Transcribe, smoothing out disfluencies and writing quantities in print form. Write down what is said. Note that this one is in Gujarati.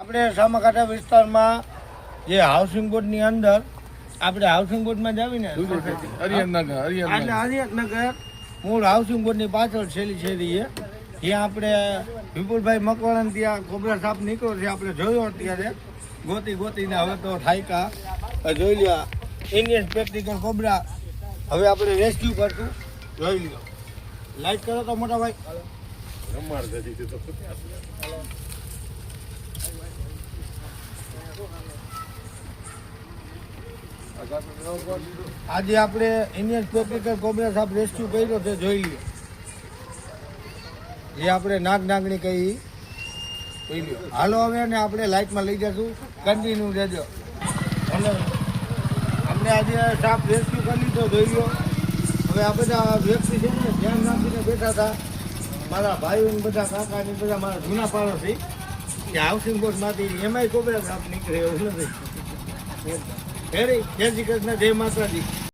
આપણે સામાકાંઠા વિસ્તારમાં જે હાઉસિંગ બોર્ડની અંદર આપણે હાઉસિંગ બોર્ડમાં જાવીને હરિયનગર મૂળ હાઉસિંગ બોર્ડની પાછળ છેલ્લી શેરી છે ત્યાં આપણે વિપુલભાઈ મકવાણા ત્યાં કોબરા સાપ નીકળ્યો છે. આપણે જોયો અત્યારે ગોતીને હવે તો થાયકા જોઈ લ્યો ઇન્ડિયન પ્રેક્ટિકલ કોબરા હવે આપણે રેસ્ક્યુ કરશું. જોઈ લ્યો લાઈટ કરો તો મોટા ભાઈ. આજે આપણે ઇન્ડિયન પ્રેક્ટિકલ કોબરા સાપ રેસ્ક્યુ કર્યો છે. જોઈ લ્યો જે આપણે નાગની કહી જોઈ લ્યો. હાલો હવે ને આપણે લાઈટમાં લઈ જશું. કન્ટિન્યુ રહેજો. અને આપણે આજે સાપ રેસ્ક્યુ કરી લીધો. જોઈ લ્યો હવે આ બધા વ્યક્તિ છે ને ધ્યાન નાખીને બેઠા હતા. મારા ભાઈઓ બધા કાકા ને બધા મારા જૂના પાડોશી કે હાઉસિંગ બોર્ડમાંથી એમાંય કોબરા સાપ નીકળે એવું નથી. જય શ્રી કૃષ્ણ, જય માતાજી.